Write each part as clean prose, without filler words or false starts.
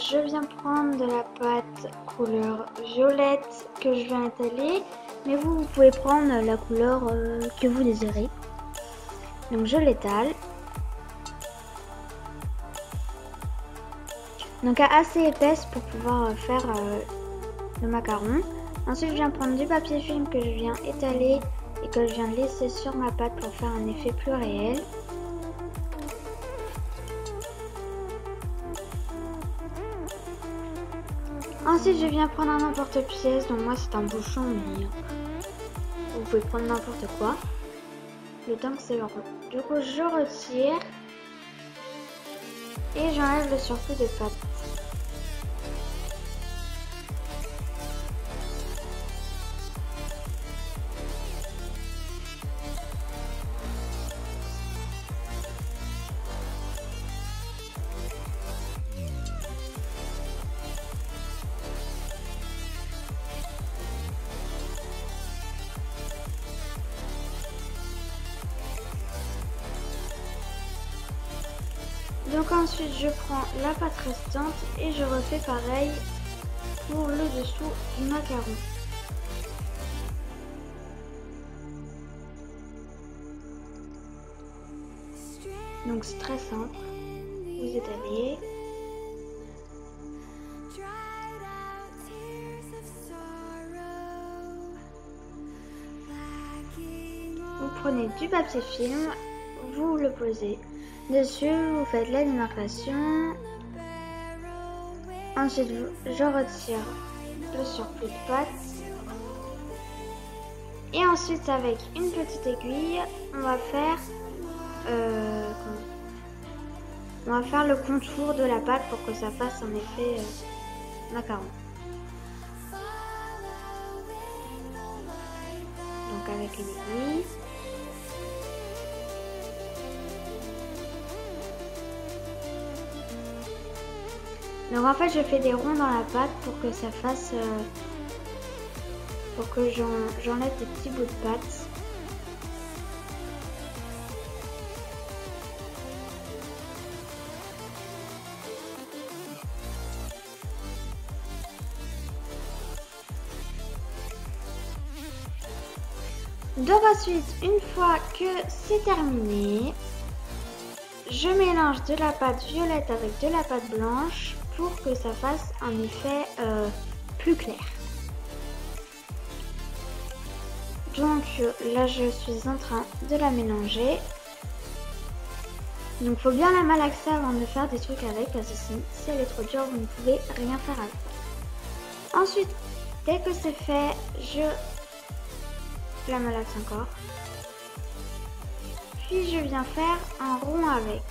Je viens prendre de la pâte couleur violette que je viens étaler, mais vous pouvez prendre la couleur que vous désirez. Donc je l'étale. Donc assez épaisse pour pouvoir faire le macaron. Ensuite je viens prendre du papier film que je viens étaler et que je viens laisser sur ma pâte pour faire un effet plus réel. Ensuite je viens prendre un emporte-pièce, donc moi c'est un bouchon, mais vous pouvez prendre n'importe quoi. Le temps que c'est rond. Du coup je retire et j'enlève le surplus de pâte. Donc ensuite je prends la pâte restante et je refais pareil pour le dessous du macaron. Donc c'est très simple, vous étalez. Vous prenez du papier film, vous le posez dessus, vous faites la démarcation. Ensuite, je retire le surplus de pâte. Et ensuite, avec une petite aiguille, on va faire le contour de la pâte pour que ça fasse un effet macaron. Donc avec une aiguille. Donc en fait je fais des ronds dans la pâte pour que ça fasse pour que j'enlève des petits bouts de pâte. Donc ensuite, une fois que c'est terminé, je mélange de la pâte violette avec de la pâte blanche pour que ça fasse un effet plus clair. Donc là je suis en train de la mélanger. Donc il faut bien la malaxer avant de faire des trucs avec, parce que si elle est trop dure vous ne pouvez rien faire avec. Ensuite, dès que c'est fait, je la malaxe encore. Puis je viens faire un rond avec.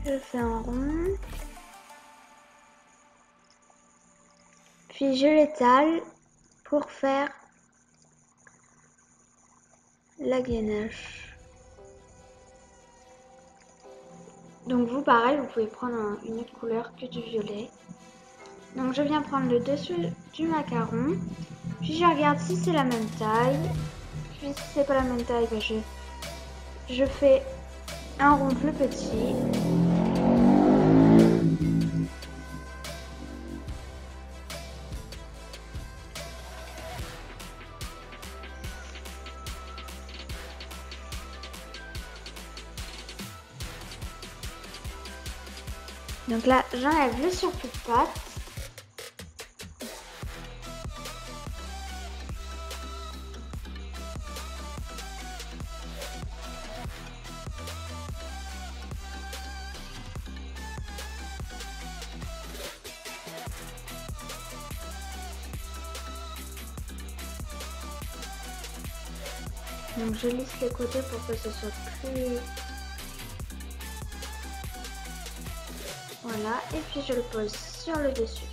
Je fais un rond. Puis je l'étale pour faire la ganache. Donc vous pareil, vous pouvez prendre une autre couleur que du violet. Donc je viens prendre le dessus du macaron. Puis je regarde si c'est la même taille. Puis si c'est pas la même taille, ben je fais un rond plus petit. Donc là, j'enlève le surplus de pâte. Donc je lisse les côtés pour que ce soit plus... Voilà, et puis je le pose sur le dessus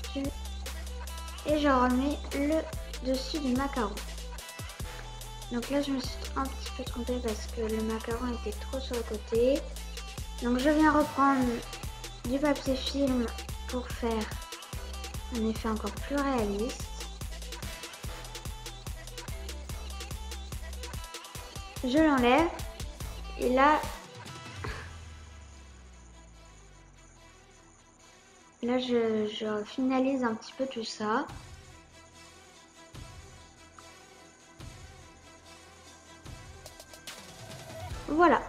et je remets le dessus du macaron. Donc là, je me suis un petit peu trompée parce que le macaron était trop sur le côté. Donc je viens reprendre du papier film pour faire un effet encore plus réaliste. Je l'enlève et là je finalise un petit peu tout ça. Voilà.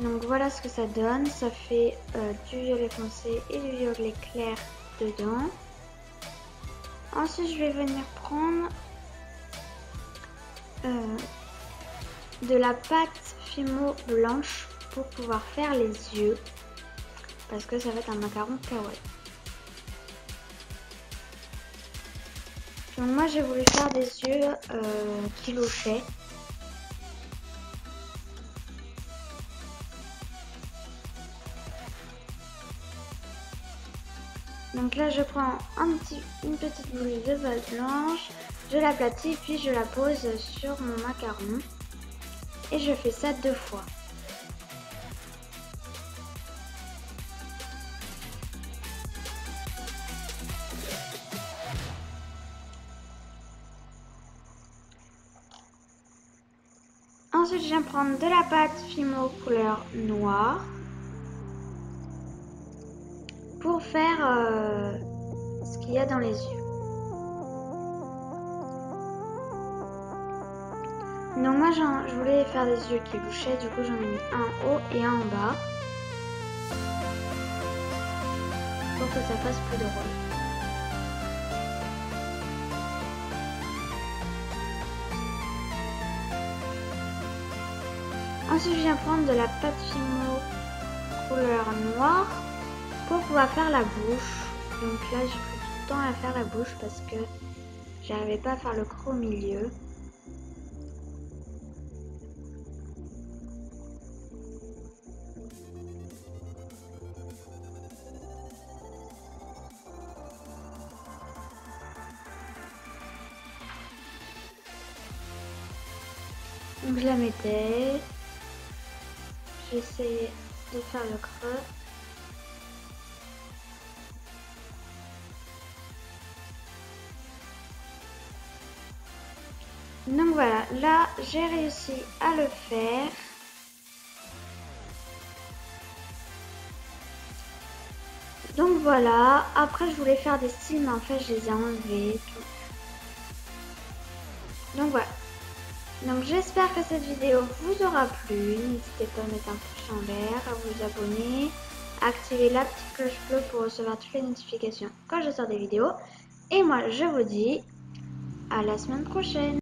Donc voilà ce que ça donne. Ça fait du violet foncé et du violet clair dedans. Ensuite, je vais venir prendre de la pâte Fimo blanche pour pouvoir faire les yeux. Parce que ça va être un macaron kawaii. Donc moi, j'ai voulu faire des yeux kilochets. Donc là, je prends une petite boule de base blanche, je l'aplatis, puis je la pose sur mon macaron. Et je fais ça 2 fois. Ensuite, je viens prendre de la pâte Fimo couleur noire pour faire ce qu'il y a dans les yeux. Donc moi je voulais faire des yeux qui bouchaient, du coup j'en ai mis un en haut et un en bas pour que ça fasse plus drôle. Ensuite je viens prendre de la pâte Fimo couleur noire pour pouvoir faire la bouche. Donc là j'ai pris tout le temps à faire la bouche parce que j'arrivais pas à faire le creux au milieu. Donc je la mettais, j'essayais de faire le creux. Donc voilà, là j'ai réussi à le faire. Donc voilà, après je voulais faire des styles mais en fait je les ai enlevés. Donc voilà. Donc j'espère que cette vidéo vous aura plu. N'hésitez pas à mettre un pouce en l'air, à vous abonner, à activer la petite cloche bleue pour recevoir toutes les notifications quand je sors des vidéos. Et moi je vous dis à la semaine prochaine.